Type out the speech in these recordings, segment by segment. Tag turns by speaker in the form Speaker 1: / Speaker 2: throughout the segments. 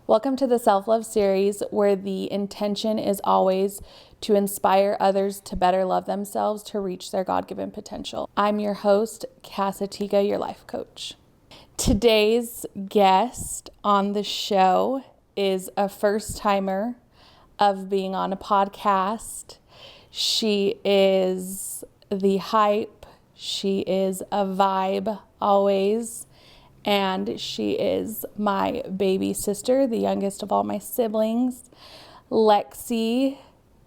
Speaker 1: Welcome to the Self-Love series, where the intention is always to inspire others to better love themselves to reach their God-given potential. I'm your host, Cassatika, your life coach. Today's guest on the show is a first-timer of being on a podcast. She is the hype. She is a vibe always. And she is my baby sister, the youngest of all my siblings, Lexxi,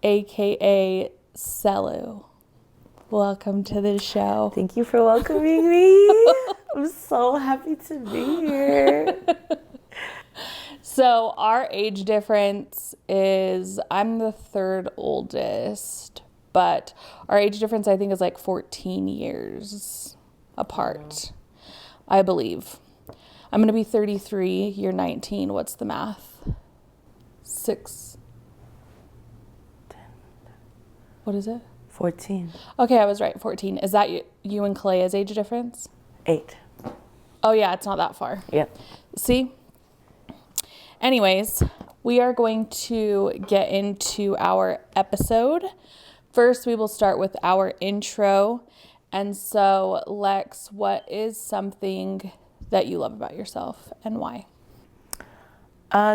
Speaker 1: aka Celu. Welcome to the show.
Speaker 2: Thank you for welcoming me. I'm so happy to be here.
Speaker 1: So our age difference is, I'm the third oldest, but our age difference I think is like 14 years apart, I believe. I'm going to be 33, you're 19. What's the math? 6.
Speaker 2: 10.
Speaker 1: What is it?
Speaker 2: 14.
Speaker 1: Okay, I was right, 14. Is that you and Clay's age difference?
Speaker 2: 8.
Speaker 1: Oh yeah, it's not that far.
Speaker 2: Yep.
Speaker 1: See? Anyways, we are going to get into our episode. First, we will start with our intro. And so, Lex, what is something that you love about yourself and why?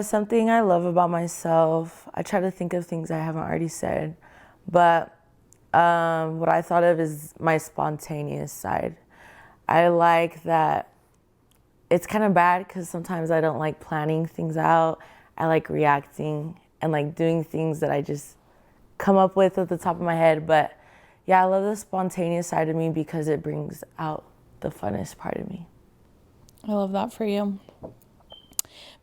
Speaker 2: Something I love about myself, I try to think of things I haven't already said, but what I thought of is my spontaneous side. I like that it's kind of bad because sometimes I don't like planning things out. I like reacting and like doing things that I just come up with at the top of my head. But yeah, I love the spontaneous side of me because it brings out the funnest part of me.
Speaker 1: I love that for you.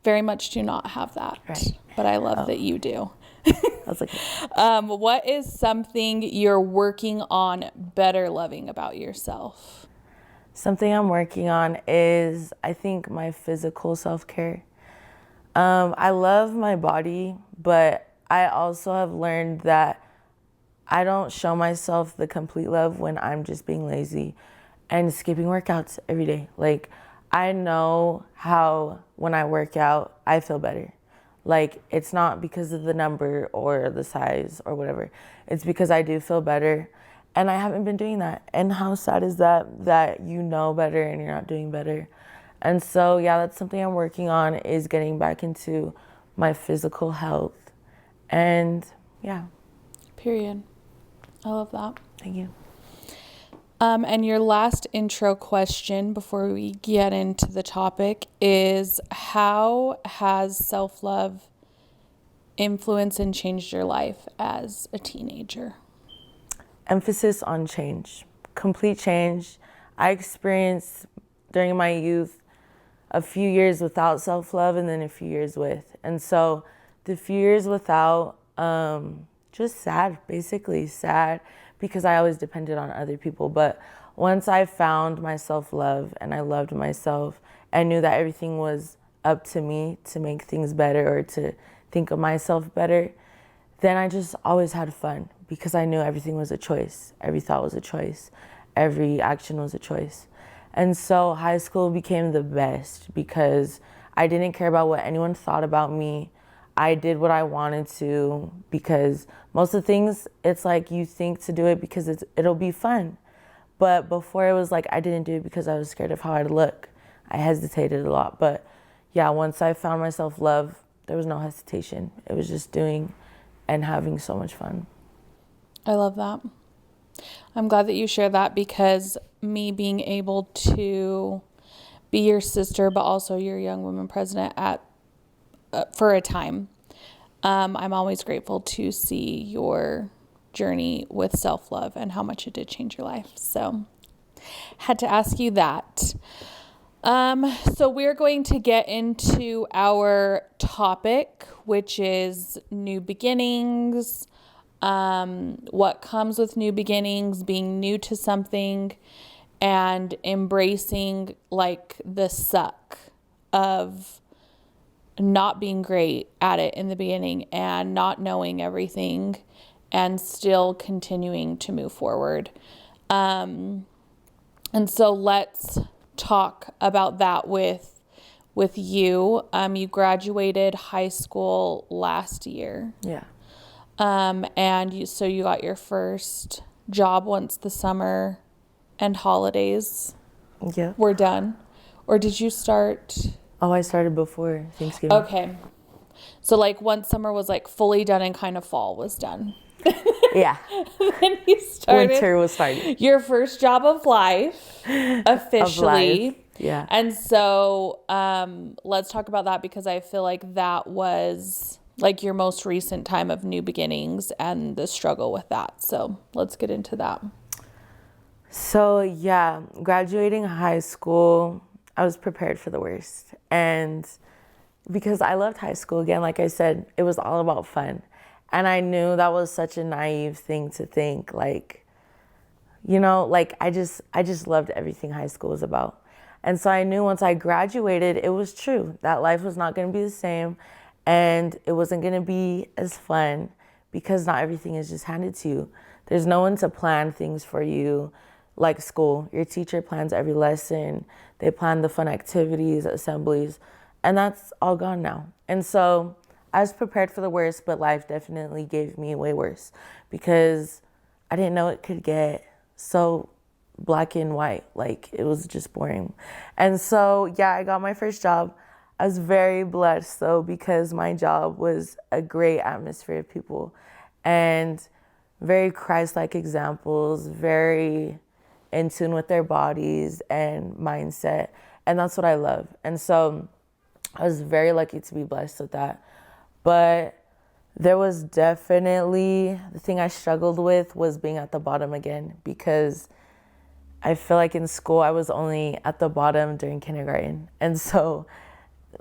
Speaker 1: Very much do not have that,
Speaker 2: Right.
Speaker 1: But I love that you do.
Speaker 2: I was like,
Speaker 1: What is something you're working on better loving about yourself?
Speaker 2: something I'm working on is, I think, my physical self-care. I love my body, but I also have learned that I don't show myself the complete love when I'm just being lazy and skipping workouts every day. Like, I know how when I work out, I feel better. Like, it's not because of the number or the size or whatever. It's because I do feel better. And I haven't been doing that. And how sad is that you know better and you're not doing better? And so, yeah, that's something I'm working on, is getting back into my physical health. And yeah.
Speaker 1: Period. I love that.
Speaker 2: Thank you.
Speaker 1: And your last intro question before we get into the topic is, how has self-love influenced and changed your life as a teenager?
Speaker 2: Emphasis on change, complete change. I experienced during my youth a few years without self-love and then a few years with. And so the few years without, just sad, basically sad, because I always depended on other people. But once I found my self-love and I loved myself and knew that everything was up to me to make things better or to think of myself better, then I just always had fun because I knew everything was a choice. Every thought was a choice. Every action was a choice. And so high school became the best because I didn't care about what anyone thought about me. I did what I wanted to because most of the things, it's like you think to do it because it'll be fun. But before, it was like I didn't do it because I was scared of how I'd look. I hesitated a lot. But yeah, once I found my self-love, there was no hesitation. It was just doing and having so much fun.
Speaker 1: I love that. I'm glad that you share that, because me being able to be your sister, but also your young women president for a time, I'm always grateful to see your journey with self-love and how much it did change your life. So had to ask you that. So we're going to get into our topic, which is new beginnings, what comes with new beginnings, being new to something, and embracing like the suck of not being great at it in the beginning and not knowing everything and still continuing to move forward. And so let's talk about that with with you. You graduated high school last year.
Speaker 2: Yeah.
Speaker 1: So you got your first job once the summer and holidays
Speaker 2: Yeah.
Speaker 1: were done. Or did you start?
Speaker 2: Oh, I started before Thanksgiving.
Speaker 1: Okay. So like once summer was like fully done and kind of fall was done.
Speaker 2: Yeah.
Speaker 1: Then you started
Speaker 2: Winter was starting.
Speaker 1: your first job of life officially.
Speaker 2: Of life. Yeah.
Speaker 1: And so let's talk about that, because I feel like that was like your most recent time of new beginnings and the struggle with that. So let's get into that.
Speaker 2: So yeah, graduating high school, I was prepared for the worst. And because I loved high school, again, like I said, it was all about fun. And I knew that was such a naive thing to think, like, you know, like I just loved everything high school was about. And so I knew once I graduated, it was true that life was not going to be the same and it wasn't going to be as fun, because not everything is just handed to you. There's no one to plan things for you like school. Your teacher plans every lesson. They plan the fun activities, assemblies, and that's all gone now. And so I was prepared for the worst, but life definitely gave me way worse, because I didn't know it could get so black and white. Like, it was just boring. And so, yeah, I got my first job. I was very blessed, though, because my job was a great atmosphere of people and very Christ-like examples, very in tune with their bodies and mindset. And that's what I love. And so I was very lucky to be blessed with that. But there was definitely, the thing I struggled with was being at the bottom again, because I feel like in school I was only at the bottom during kindergarten. And so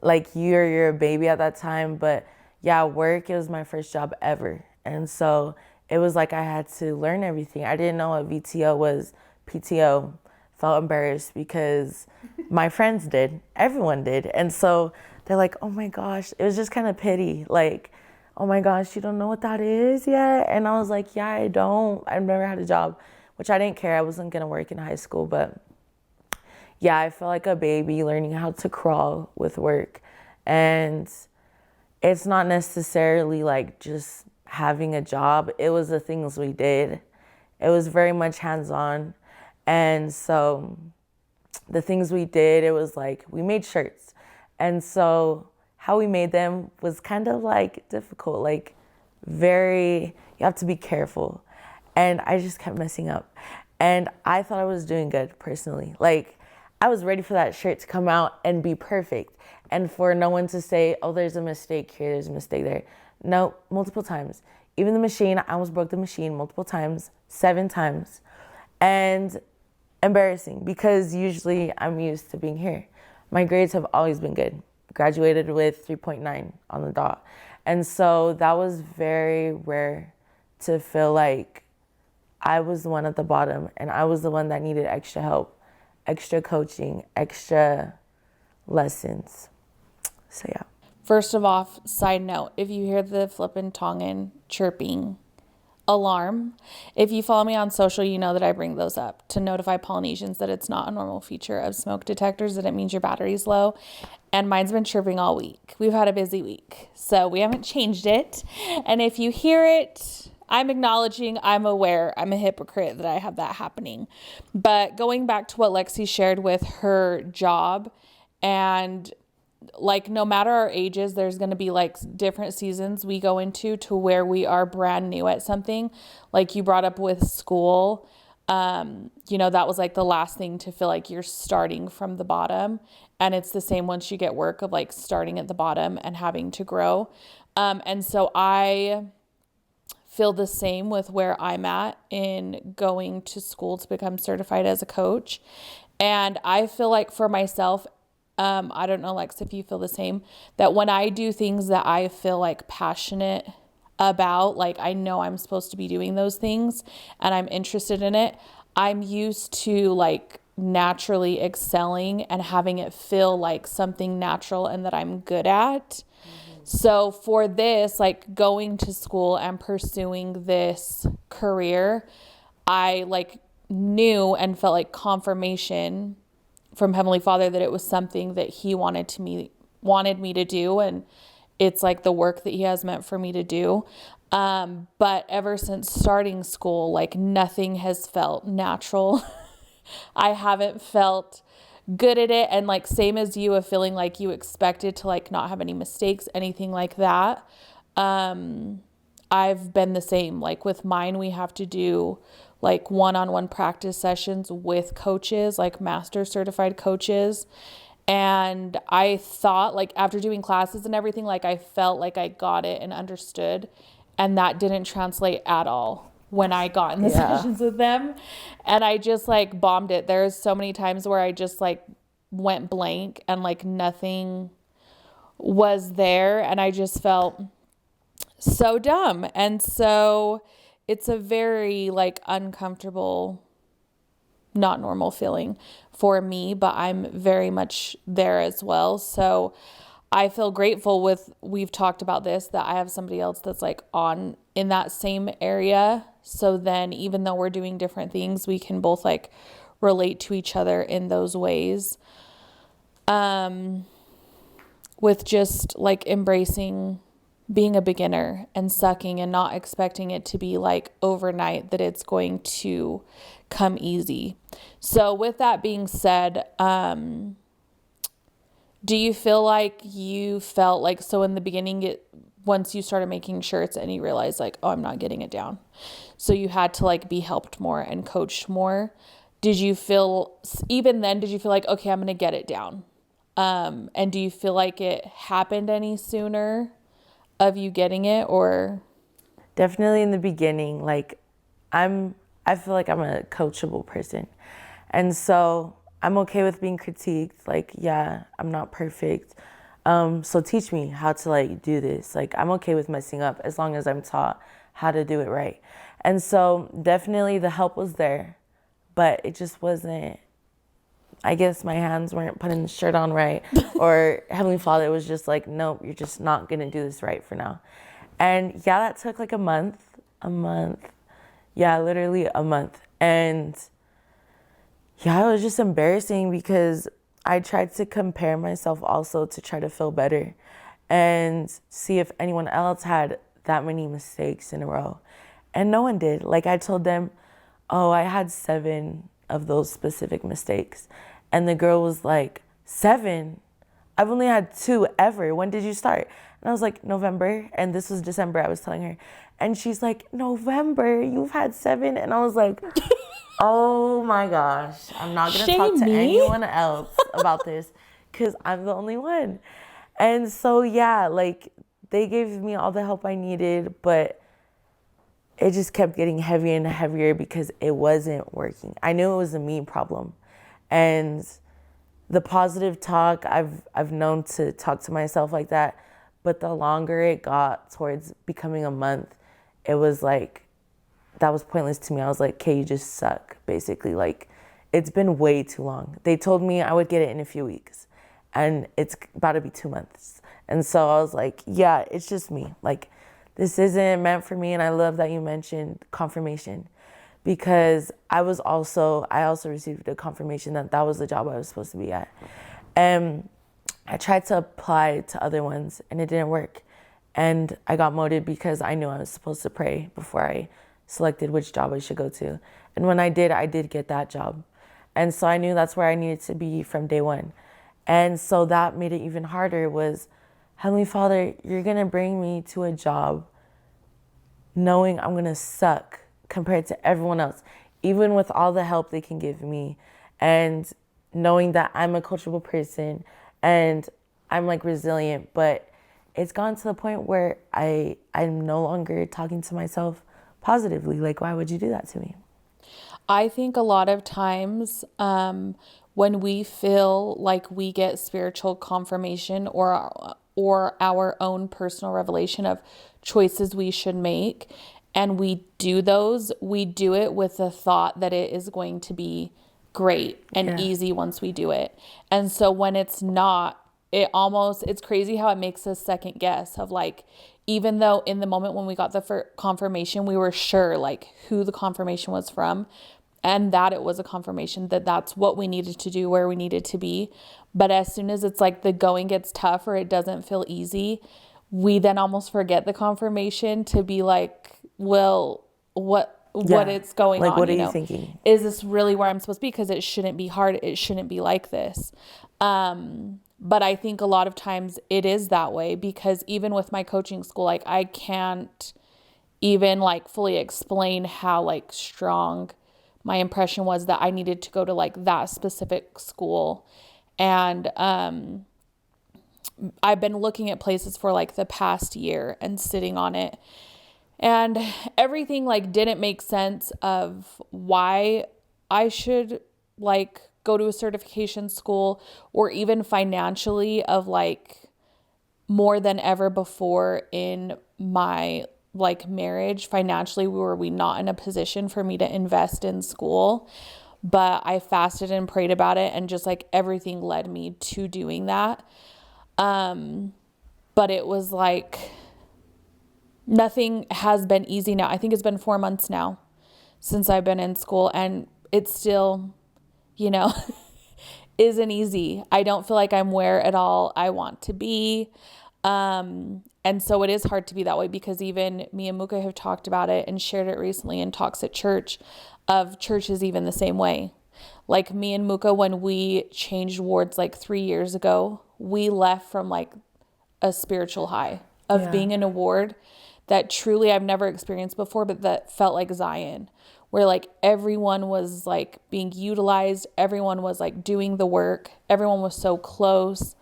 Speaker 2: like you're a baby at that time, but yeah, work, it was my first job ever. And so it was like I had to learn everything. I didn't know what VTO was, PTO. Felt embarrassed because my friends did, everyone did. And so they're like, oh my gosh, it was just kind of pity. Like, oh my gosh, you don't know what that is yet? And I was like, yeah, I don't. I've never had a job, which I didn't care. I wasn't going to work in high school. But yeah, I felt like a baby learning how to crawl with work. And it's not necessarily like just having a job. It was the things we did. It was very much hands-on. And so the things we did, it was like we made shirts. And so how we made them was kind of like difficult, like you have to be careful. And I just kept messing up. And I thought I was doing good personally. Like, I was ready for that shirt to come out and be perfect. And for no one to say, oh, there's a mistake here, there's a mistake there. No, multiple times. Even the machine, I almost broke the machine multiple times, 7 times. And embarrassing, because usually I'm used to being here. My grades have always been good. Graduated with 3.9 on the dot. And so that was very rare to feel like I was the one at the bottom and I was the one that needed extra help, extra coaching, extra lessons. So yeah.
Speaker 1: First of all, side note, if you hear the flippin' Tongan chirping alarm, if you follow me on social, you know that I bring those up to notify Polynesians that it's not a normal feature of smoke detectors, that it means your battery's low. And mine's been chirping all week. We've had a busy week, so we haven't changed it. And if you hear it, I'm acknowledging, I'm aware, I'm a hypocrite that I have that happening. But going back to what Lexxi shared with her job, and like no matter our ages, there's going to be like different seasons we go into to where we are brand new at something. Like you brought up with school, that was like the last thing to feel like you're starting from the bottom. And it's the same once you get work of like starting at the bottom and having to grow. And so I feel the same with where I'm at in going to school to become certified as a coach. And I feel like for myself, I don't know, Lex, if you feel the same, that when I do things that I feel like passionate about, like I know I'm supposed to be doing those things and I'm interested in it, I'm used to like naturally excelling and having it feel like something natural and that I'm good at. Mm-hmm. So for this, like going to school and pursuing this career, I like knew and felt like confirmation from Heavenly Father that it was something that he wanted me to do, and it's like the work that he has meant for me to do. But ever since starting school, like nothing has felt natural. I haven't felt good at it. And like, same as you, of feeling like you expected to like not have any mistakes, anything like that. I've been the same. Like with mine, we have to do like one-on-one practice sessions with coaches, like master certified coaches. And I thought, like, after doing classes and everything, like I felt like I got it and understood. And that didn't translate at all when I got in the sessions with them. And I just like bombed it. There's so many times where I just like went blank and like nothing was there. And I just felt so dumb. And so it's a very like uncomfortable, not normal feeling for me, but I'm very much there as well. So I feel grateful we've talked about this, that I have somebody else that's like on in that same area. So then even though we're doing different things, we can both like relate to each other in those ways. With just like embracing being a beginner and sucking and not expecting it to be like overnight, that it's going to come easy. So with that being said, do you feel like you felt like, so in the beginning, once you started making shirts and you realized like, oh, I'm not getting it down, so you had to like be helped more and coached more. Did you feel, even then, did you feel like, okay, I'm going to get it down? And do you feel like it happened any sooner of you getting it, or?
Speaker 2: Definitely in the beginning, like I feel like I'm a coachable person. And so I'm okay with being critiqued. Like, yeah, I'm not perfect. So teach me how to like do this. Like, I'm okay with messing up as long as I'm taught how to do it right. And so definitely the help was there, but it just wasn't, I guess my hands weren't putting the shirt on right, or Heavenly Father was just like, nope, you're just not going to do this right for now. And yeah, that took like a month. Yeah, literally a month. And yeah, it was just embarrassing because I tried to compare myself also to try to feel better and see if anyone else had that many mistakes in a row. And no one did. Like I told them, oh, I had 7 of those specific mistakes. And the girl was like, 7? I've only had 2 ever. When did you start? And I was like, November. And this was December, I was telling her. And she's like, November, you've had 7? And I was like, oh my gosh, I'm not going to talk to anyone else about this because I'm the only one. And so, yeah, like they gave me all the help I needed, but it just kept getting heavier and heavier because it wasn't working. I knew it was a me problem. And the positive talk, I've known to talk to myself like that. But the longer it got towards becoming a month, it was like, that was pointless to me. I was like, okay, you just suck, basically. Like, it's been way too long. They told me I would get it in a few weeks, and it's about to be 2 months. And so I was like, yeah, it's just me. Like, this isn't meant for me. And I love that you mentioned confirmation, because I also received a confirmation that that was the job I was supposed to be at. And I tried to apply to other ones, and it didn't work. And I got motivated because I knew I was supposed to pray before I selected which job I should go to. And when I did get that job. And so I knew that's where I needed to be from day one. And so that made it even harder. Was, Heavenly Father, you're going to bring me to a job knowing I'm going to suck compared to everyone else, even with all the help they can give me, and knowing that I'm a coachable person and I'm like resilient. But it's gone to the point where I'm no longer talking to myself positively. Like, why would you do that to me?
Speaker 1: I think a lot of times when we feel like we get spiritual confirmation or our own personal revelation of choices we should make, and we do those, we do it with the thought that it is going to be great and easy once we do it. And so when it's not, it's crazy how it makes us second guess of like, even though in the moment when we got the confirmation, we were sure like who the confirmation was from, And that it was a confirmation that that's what we needed to do, where we needed to be. But as soon as it's like the going gets tough or it doesn't feel easy, we then almost forget the confirmation to be like, well, what it's going
Speaker 2: like,
Speaker 1: on,
Speaker 2: what are you thinking?
Speaker 1: Is this really where I'm supposed to be? Because it shouldn't be hard. It shouldn't be like this. But I think a lot of times it is that way, because even with my coaching school, like I can't even like fully explain how like strong my impression was that I needed to go to like that specific school. And I've been looking at places for like the past year and sitting on it, and everything like didn't make sense of why I should like go to a certification school, or even financially of like more than ever before in my like marriage. Financially, were we not in a position for me to invest in school? But I fasted and prayed about it, and just like everything led me to doing that. But it was like nothing has been easy now. I think it's been 4 months now since I've been in school, and it's still, isn't easy. I don't feel like I'm where at all I want to be. And so it is hard to be that way, because even me and Muka have talked about it and shared it recently in talks at church, of churches even the same way. Like me and Muka, when we changed wards like 3 years ago, we left from like a spiritual high of being in a ward that truly I've never experienced before, but that felt like Zion, where like everyone was like being utilized. Everyone was like doing the work. Everyone was so close.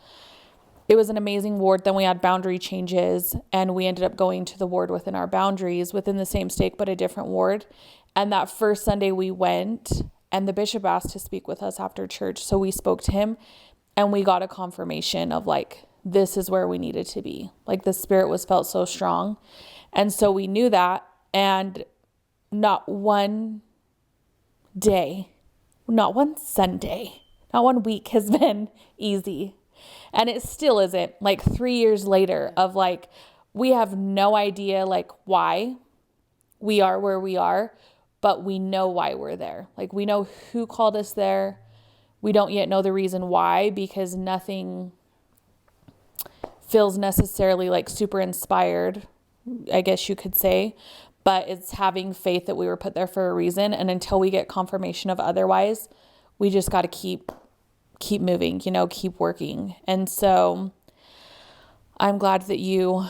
Speaker 1: It was an amazing ward. Then we had boundary changes, and we ended up going to the ward within our boundaries, within the same stake, but a different ward. And that first Sunday we went, and the bishop asked to speak with us after church. So we spoke to him, and we got a confirmation of like, this is where we needed to be. Like the spirit was felt so strong. And so we knew that, and not one day, not one Sunday, not one week has been easy. And it still isn't. Like 3 years later of like, we have no idea like why we are where we are, but we know why we're there. Like we know who called us there. We don't yet know the reason why, because nothing feels necessarily like super inspired, I guess you could say, but it's having faith that we were put there for a reason. And until we get confirmation of otherwise, we just got to keep moving, keep working. And so I'm glad that you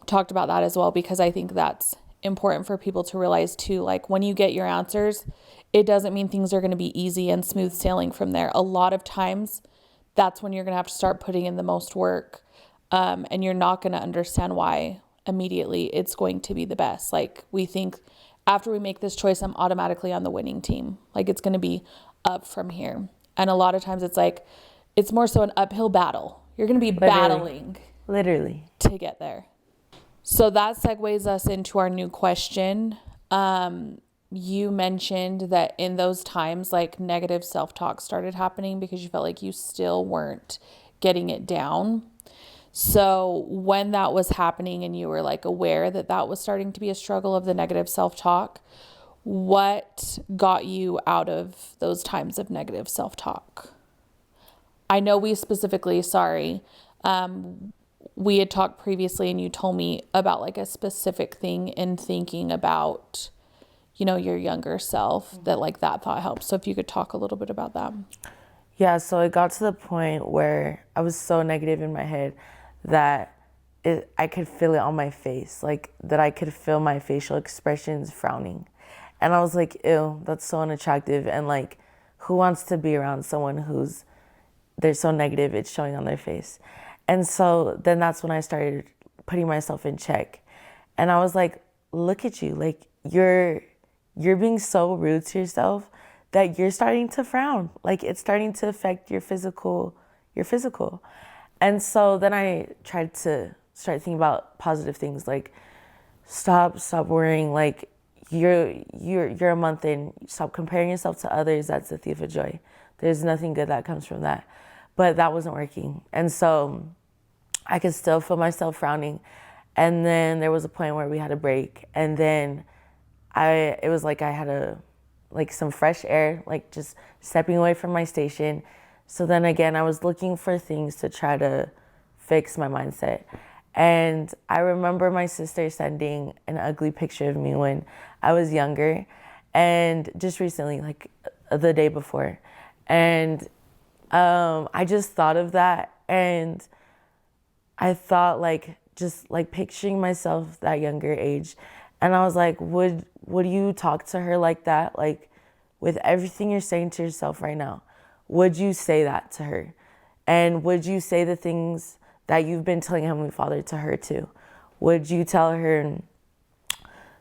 Speaker 1: talked about that as well, because I think that's important for people to realize too. Like when you get your answers, it doesn't mean things are going to be easy and smooth sailing from there. A lot of times that's when you're going to have to start putting in the most work. And you're not going to understand why immediately it's going to be the best. Like we think after we make this choice, I'm automatically on the winning team. Like it's going to be up from here. And a lot of times it's like, it's more so an uphill battle. You're going to be battling
Speaker 2: literally
Speaker 1: to get there. So that segues us into our new question. You mentioned that in those times, like negative self-talk started happening because you felt like you still weren't getting it down. So when that was happening and you were like aware that that was starting to be a struggle of the negative self-talk, what got you out of those times of negative self-talk? I know we specifically, we had talked previously and you told me about like a specific thing in thinking about, your younger self, that like that thought helped. So if you could talk a little bit about that.
Speaker 2: Yeah, so it got to the point where I was so negative in my head that I could feel it on my face, like that I could feel my facial expressions frowning. And I was like, ew, that's so unattractive. And like, who wants to be around someone they're so negative, it's showing on their face. And so then that's when I started putting myself in check. And I was like, look at you, like you're being so rude to yourself that you're starting to frown. Like it's starting to affect your physical. And so then I tried to start thinking about positive things, like stop worrying, like you're a month in, stop comparing yourself to others. That's the thief of joy. There's nothing good that comes from that. But that wasn't working. And so I could still feel myself frowning. And then there was a point where we had a break. And then it was like I had a like some fresh air, like just stepping away from my station. So then again, I was looking for things to try to fix my mindset. And I remember my sister sending an ugly picture of me when I was younger, and just recently, like the day before. And I just thought of that, and I thought like just like picturing myself that younger age, and I was like, would you talk to her like that? Like with everything you're saying to yourself right now, would you say that to her? And would you say the things that you've been telling Heavenly Father to her too? Would you tell her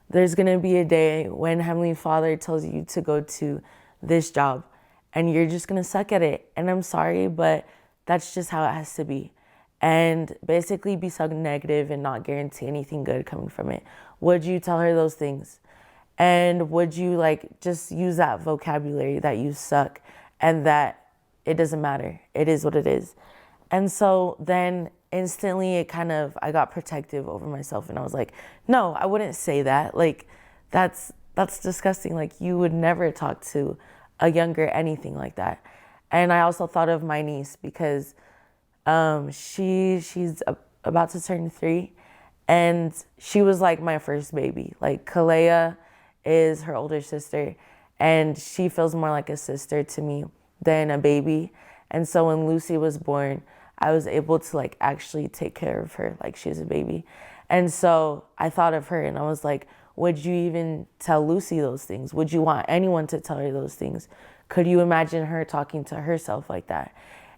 Speaker 2: there's gonna be a day when Heavenly Father tells you to go to this job and you're just gonna suck at it? And I'm sorry, but that's just how it has to be. And basically be so negative and not guarantee anything good coming from it. Would you tell her those things? And would you like just use that vocabulary that you suck and that it doesn't matter? It is what it is. And so then instantly I got protective over myself, and I was like, no, I wouldn't say that. Like that's disgusting. Like you would never talk to a younger anything like that. And I also thought of my niece because she's about to turn 3, and she was like my first baby. Like Kalea is her older sister, and she feels more like a sister to me than a baby. And so when Lucy was born, I was able to like actually take care of her like she's a baby. And so I thought of her, and I was like, would you even tell Lucy those things? Would you want anyone to tell her those things? Could you imagine her talking to herself like that?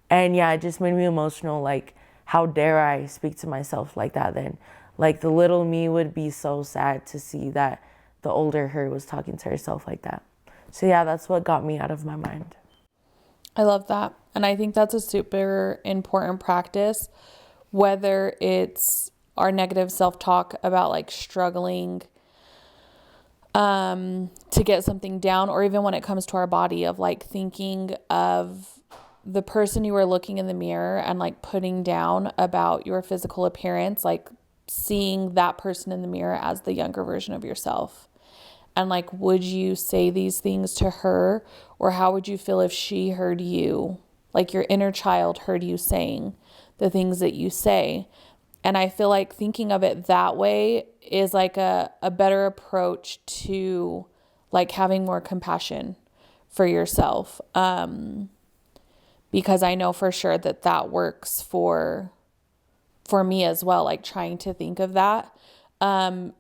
Speaker 2: And yeah, it just made me emotional. Like, how dare I speak to myself like that then? Like the little me would be so sad to see that the older her was talking to herself like that. So yeah, that's what got me out of my mind.
Speaker 1: I love that. And I think that's a super important practice, whether it's our negative self-talk about like struggling to get something down, or even when it comes to our body, of like thinking of the person you were looking in the mirror and like putting down about your physical appearance, like seeing that person in the mirror as the younger version of yourself. And like, would you say these things to her, or how would you feel if she heard you, like your inner child heard you saying the things that you say? And I feel like thinking of it that way is like a better approach to like having more compassion for yourself. Because I know for sure that works for me as well, like trying to think of that.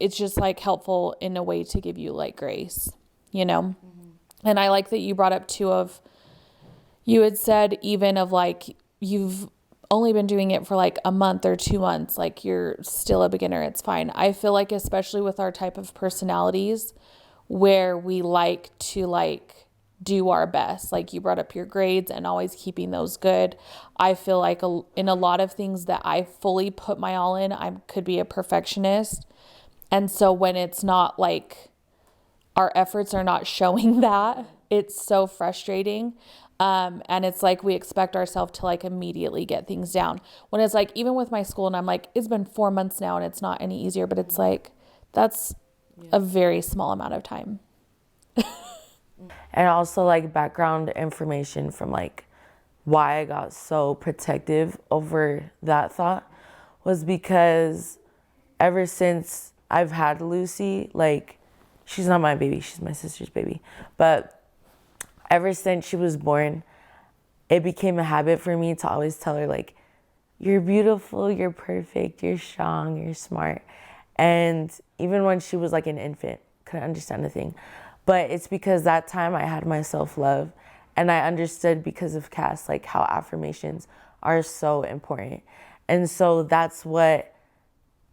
Speaker 1: It's just like helpful in a way to give you like grace, you know? Mm-hmm. And I like that you brought up too you had said even of like, you've only been doing it for like a month or 2 months, like you're still a beginner, it's fine. I feel like especially with our type of personalities where we like to like do our best, like you brought up your grades and always keeping those good. I feel like in a lot of things that I fully put my all in, I could be a perfectionist. And so when it's not like our efforts are not showing that, it's so frustrating. And it's like we expect ourselves to like immediately get things down, when it's like, even with my school, and I'm like, it's been 4 months now and it's not any easier, but it's like, that's a very small amount of time.
Speaker 2: And also like background information from like why I got so protective over that thought was because ever since I've had Lucy, like she's not my baby, she's my sister's baby, but ever since she was born, it became a habit for me to always tell her like, you're beautiful, you're perfect, you're strong, you're smart. And even when she was like an infant, couldn't understand a thing. But it's because that time I had my self-love, and I understood because of Cass, like how affirmations are so important. And so that's what,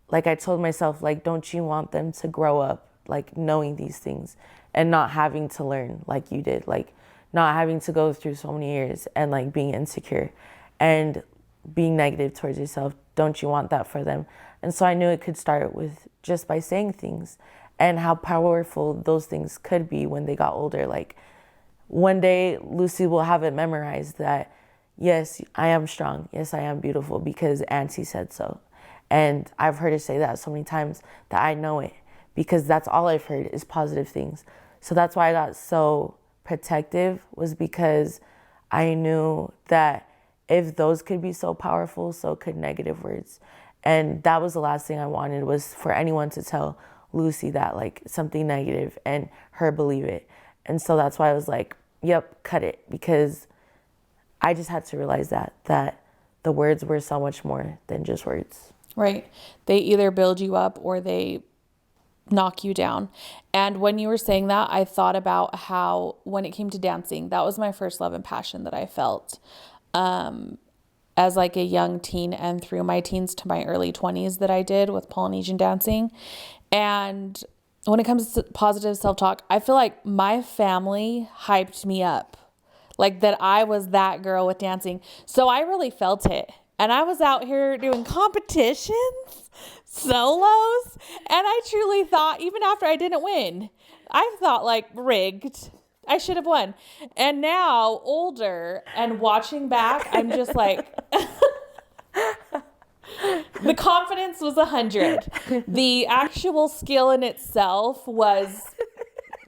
Speaker 2: like I told myself, like, don't you want them to grow up like knowing these things and not having to learn like you did, like not having to go through so many years and like being insecure and being negative towards yourself. Don't you want that for them? And so I knew it could start with just by saying things, and how powerful those things could be when they got older. Like one day Lucy will have it memorized that, yes, I am strong. Yes, I am beautiful because Auntie said so. And I've heard her say that so many times that I know it, because that's all I've heard is positive things. So that's why I got so protective, was because I knew that if those could be so powerful, so could negative words. And that was the last thing I wanted, was for anyone to tell Lucy that, like, something negative and her believe it. And so that's why I was like, yep, cut it, because I just had to realize that the words were so much more than just words.
Speaker 1: Right. They either build you up or they knock you down. And when you were saying that, I thought about how when it came to dancing, that was my first love and passion that I felt as like a young teen and through my teens to my early 20s that I did with Polynesian dancing. And when it comes to positive self-talk, I feel like my family hyped me up, like that I was that girl with dancing. So I really felt it. And I was out here doing competitions, solos, and I truly thought, even after I didn't win, I thought like rigged. I should have won. And now, older and watching back, I'm just like, the confidence was 100. The actual skill in itself was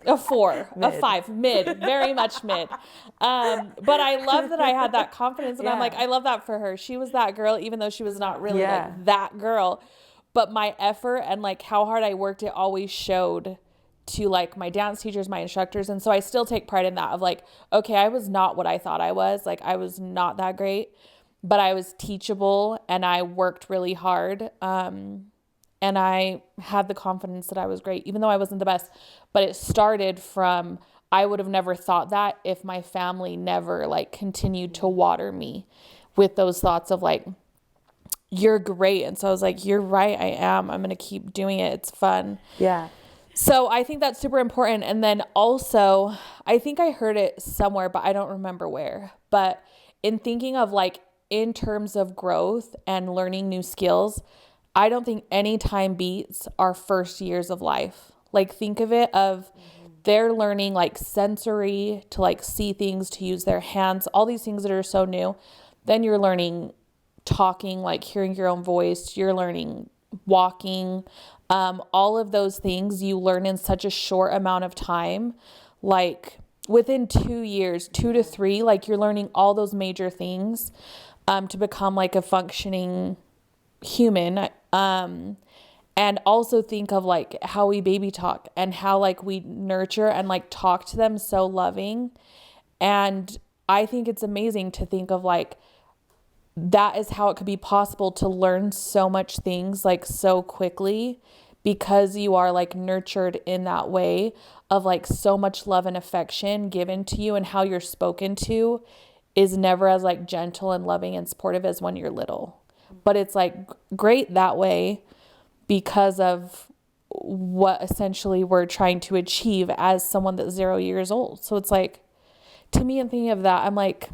Speaker 1: a 4, mid. A 5, mid, very much mid. But I love that I had that confidence, and I'm like, I love that for her. She was that girl, even though she was not really like that girl. But my effort and like how hard I worked, it always showed to like my dance teachers, my instructors. And so I still take pride in that, of like, okay, I was not what I thought I was. Like, I was not that great, but I was teachable and I worked really hard. And I had the confidence that I was great, even though I wasn't the best. But it started from, I would have never thought that if my family never like continued to water me with those thoughts of like, you're great. And so I was like, you're right, I am. I'm going to keep doing it. It's fun.
Speaker 2: Yeah.
Speaker 1: So I think that's super important. And then also, I think I heard it somewhere, but I don't remember where. But in thinking of like, in terms of growth and learning new skills, I don't think any time beats our first years of life. Like, think of it of they're learning like sensory, to like see things, to use their hands, all these things that are so new. Then you're learning talking, like hearing your own voice. You're learning walking. All of those things you learn in such a short amount of time. Like within 2 years, 2 to 3, like you're learning all those major things to become like a functioning human. And also think of like how we baby talk and how like we nurture and like talk to them so loving. And I think it's amazing to think of like, that is how it could be possible to learn so much things like so quickly, because you are like nurtured in that way of like so much love and affection given to you, and how you're spoken to is never as like gentle and loving and supportive as when you're little. But it's like great that way because of what essentially we're trying to achieve as someone that's 0 years old. So it's like, to me, and thinking of that, I'm like,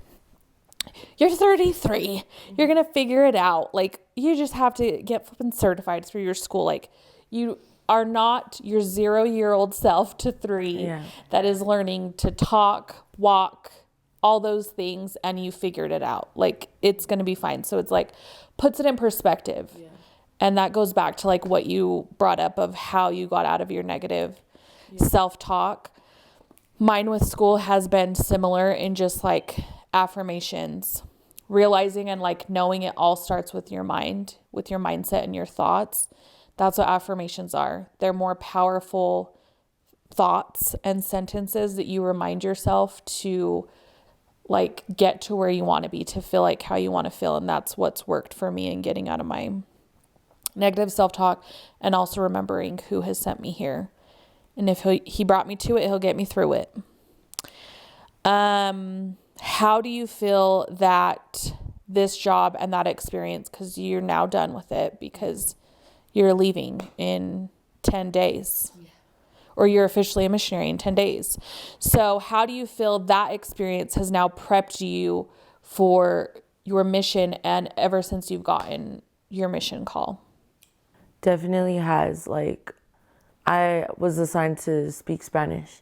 Speaker 1: you're 33. You're going to figure it out. Like, you just have to get flipping certified through your school. Like, you are not your 0-year-old self to 3 that is learning to talk, walk, all those things, and you figured it out. Like, it's going to be fine. So it's like, puts it in perspective. Yeah. And that goes back to like what you brought up of how you got out of your negative self-talk. Mine with school has been similar in just like affirmations, realizing and like knowing it all starts with your mind, with your mindset and your thoughts. That's what affirmations are. They're more powerful thoughts and sentences that you remind yourself to like get to where you want to be, to feel like how you want to feel. And that's what's worked for me in getting out of my negative self-talk, and also remembering who has sent me here. And if he brought me to it, he'll get me through it. How do you feel that this job and that experience, because you're now done with it because you're leaving in 10 days or you're officially a missionary in 10 days. So how do you feel that experience has now prepped you for your mission and ever since you've gotten your mission call?
Speaker 2: Definitely has. Like, I was assigned to speak Spanish.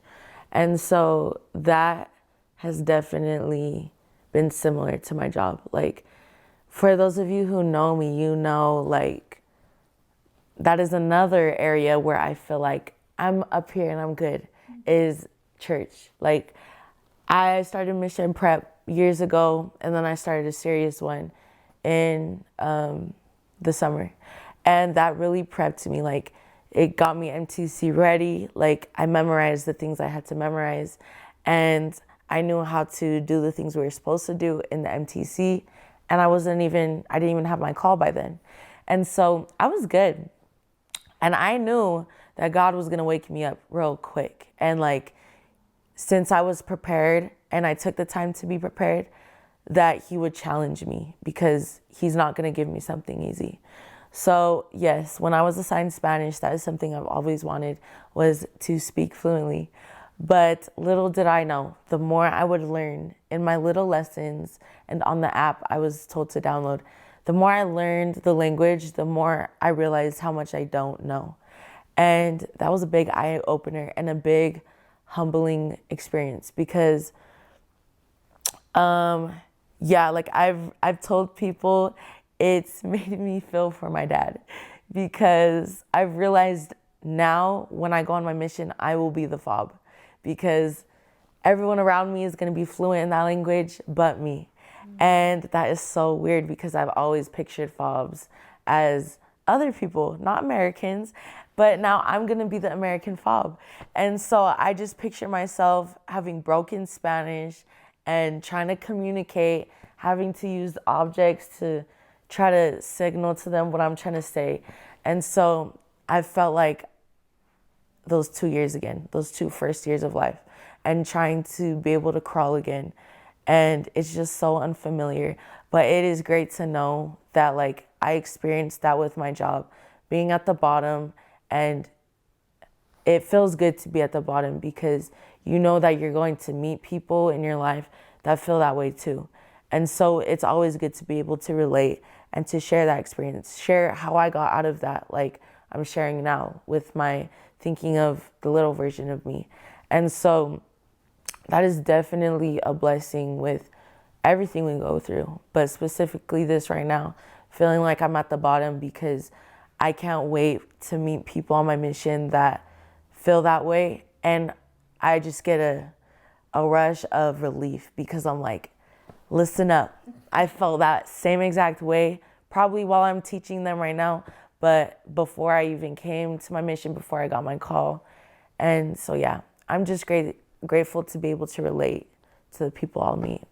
Speaker 2: And so that has definitely been similar to my job. Like, for those of you who know me, you know, like, that is another area where I feel like I'm up here and I'm good. is church. Like, I started mission prep years ago, and then I started a serious one in the summer. And that really prepped me. Like, it got me MTC ready. Like, I memorized the things I had to memorize. And I knew how to do the things we were supposed to do in the MTC. And I didn't even have my call by then. And so I was good. And I knew that God was going to wake me up real quick. And like, since I was prepared and I took the time to be prepared, that he would challenge me, because he's not going to give me something easy. So yes, when I was assigned Spanish, that is something I've always wanted, was to speak fluently. But little did I know, the more I would learn in my little lessons and on the app I was told to download, the more I learned the language, the more I realized how much I don't know. And that was a big eye opener and a big humbling experience, because like I've told people, it's made me feel for my dad, because I've realized now when I go on my mission, I will be the fob, because everyone around me is going to be fluent in that language but me. And that is so weird, because I've always pictured fobs as other people, not Americans, but now I'm going to be the American fob. And so I just picture myself having broken Spanish and trying to communicate, having to use objects to try to signal to them what I'm trying to say. And so I felt like those 2 years again, those 2 first years of life, and trying to be able to crawl again. And it's just so unfamiliar. But it is great to know that like I experienced that with my job, being at the bottom, and it feels good to be at the bottom, because you know that you're going to meet people in your life that feel that way too. And so it's always good to be able to relate and to share that experience, share how I got out of that, like I'm sharing now with my thinking of the little version of me. And so that is definitely a blessing with everything we go through, but specifically this right now, feeling like I'm at the bottom, because I can't wait to meet people on my mission that feel that way. And I just get a rush of relief, because I'm like, listen up. I felt that same exact way, probably while I'm teaching them right now, but before I even came to my mission, before I got my call. And so, yeah, I'm just grateful to be able to relate to the people I'll meet.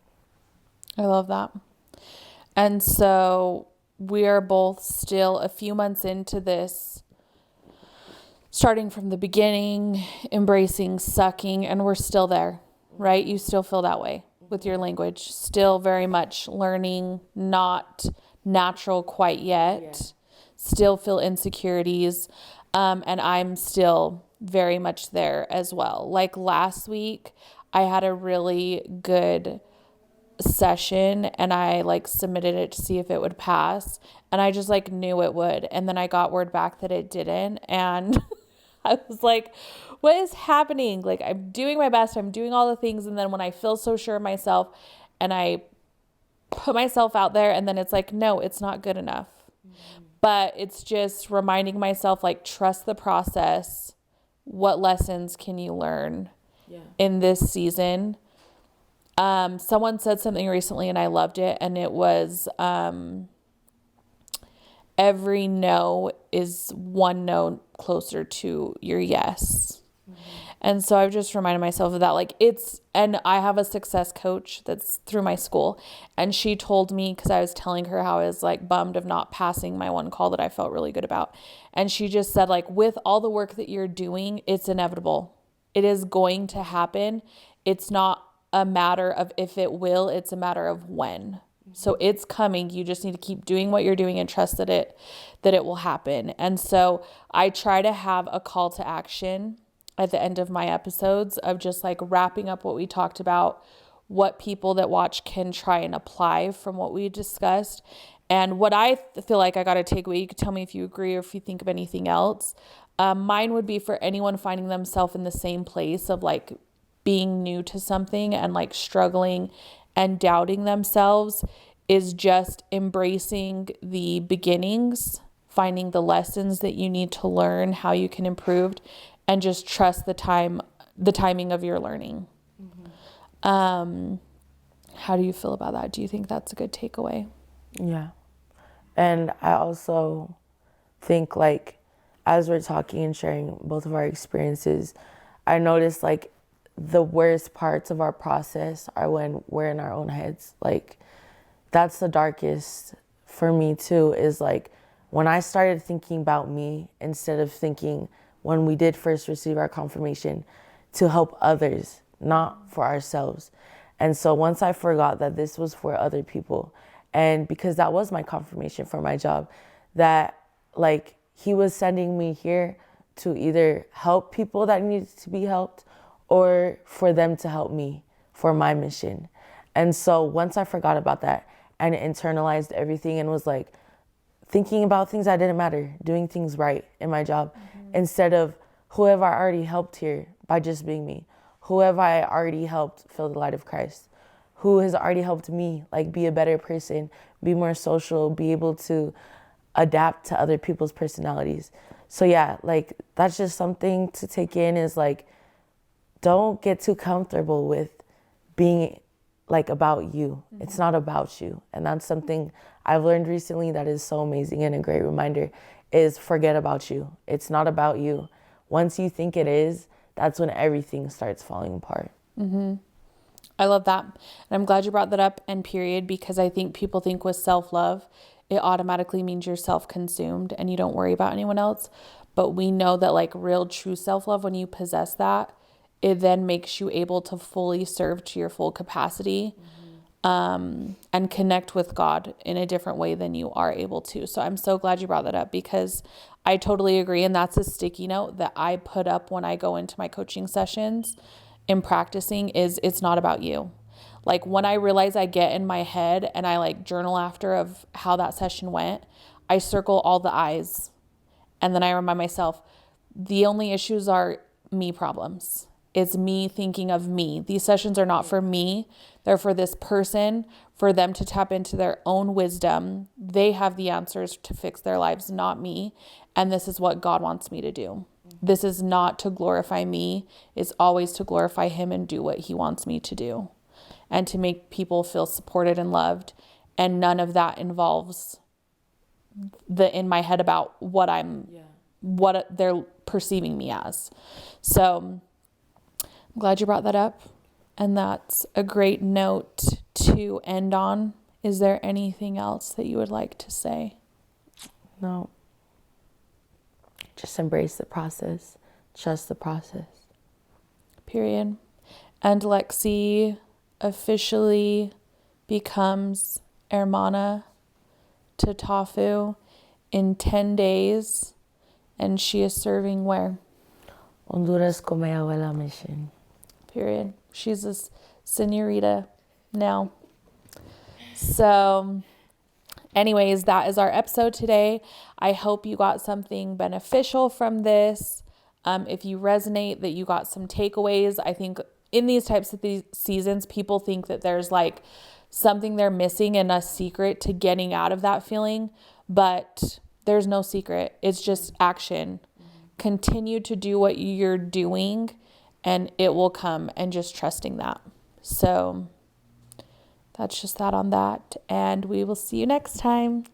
Speaker 1: I love that. And so we are both still a few months into this, starting from the beginning, embracing sucking, and we're still there, right? You still feel that way with your language, still very much learning, not natural quite yet, still feel insecurities. And I'm still very much there as well. Like last week, I had a really good session and I like submitted it to see if it would pass, and I just like knew it would, and then I got word back that it didn't, and I was like, what is happening? Like, I'm doing my best, I'm doing all the things, and then when I feel so sure of myself and I put myself out there, and then it's like, no, it's not good enough. But it's just reminding myself, like, trust the process. What lessons can you learn in this season? Someone said something recently and I loved it, and it was, every no is one no closer to your yes. And so I've just reminded myself of that. Like and I have a success coach that's through my school, and she told me, because I was telling her how I was like bummed of not passing my one call that I felt really good about. And she just said, like, with all the work that you're doing, it's inevitable. It is going to happen. It's not a matter of if it will, it's a matter of when. So it's coming. You just need to keep doing what you're doing and trust that it will happen. And so I try to have a call to action at the end of my episodes of just like wrapping up what we talked about, what people that watch can try and apply from what we discussed. And what I feel like I got to take away, you could tell me if you agree or if you think of anything else. Mine would be for anyone finding themselves in the same place of like being new to something and like struggling and doubting themselves, is just embracing the beginnings, finding the lessons that you need to learn, how you can improve, and just trust the time the timing of your learning. How do you feel about that? Do you think that's a good takeaway?
Speaker 2: Yeah. And I also think, like, as we're talking and sharing both of our experiences, I noticed, like, the worst parts of our process are when we're in our own heads. Like, that's the darkest for me too, is like when I started thinking about me instead of thinking, when we did first receive our confirmation, to help others, not for ourselves. And so once I forgot that this was for other people, and because that was my confirmation for my job, that like he was sending me here to either help people that needed to be helped or for them to help me for my mission. And so once I forgot about that and internalized everything and was like thinking about things that didn't matter, doing things right in my job, instead of who have I already helped here by just being me, who have I already helped feel the light of Christ, who has already helped me like be a better person, be more social, be able to adapt to other people's personalities. So yeah, like that's just something to take in, is like, don't get too comfortable with being like about you. It's not about you. And that's something I've learned recently that is so amazing and a great reminder, is forget about you. It's not about you. Once you think it is, that's when everything starts falling apart.
Speaker 1: I love that. And I'm glad you brought that up, and period, because I think people think with self-love, it automatically means you're self-consumed and you don't worry about anyone else. But we know that like real true self-love, when you possess that, it then makes you able to fully serve to your full capacity, and connect with God in a different way than you are able to. So I'm so glad you brought that up, because I totally agree. And that's a sticky note that I put up when I go into my coaching sessions in practicing, is it's not about you. Like when I realize I get in my head and I like journal after of how that session went, I circle all the I's. And then I remind myself, the only issues are me problems. It's me thinking of me. These sessions are not for me. They're for this person, for them to tap into their own wisdom. They have the answers to fix their lives, not me. And this is what God wants me to do. This is not to glorify me. It's always to glorify him and do what he wants me to do, and to make people feel supported and loved. And none of that involves the in my head about what what they're perceiving me as. So I'm glad you brought that up. And that's a great note to end on. Is there anything else that you would like to say?
Speaker 2: No. Just embrace the process. Trust the process.
Speaker 1: Period. And Lexxi officially becomes Hermana Tatafu in 10 days. And she is serving where?
Speaker 2: Honduras con mi abuela mission.
Speaker 1: Period. She's a señorita now. So anyways, that is our episode today. I hope you got something beneficial from this. If you resonate, that you got some takeaways. I think in these types of these seasons, people think that there's like something they're missing and a secret to getting out of that feeling, but there's no secret. It's just action. Continue to do what you're doing and it will come, and just trusting that. So that's just that on that. And we will see you next time.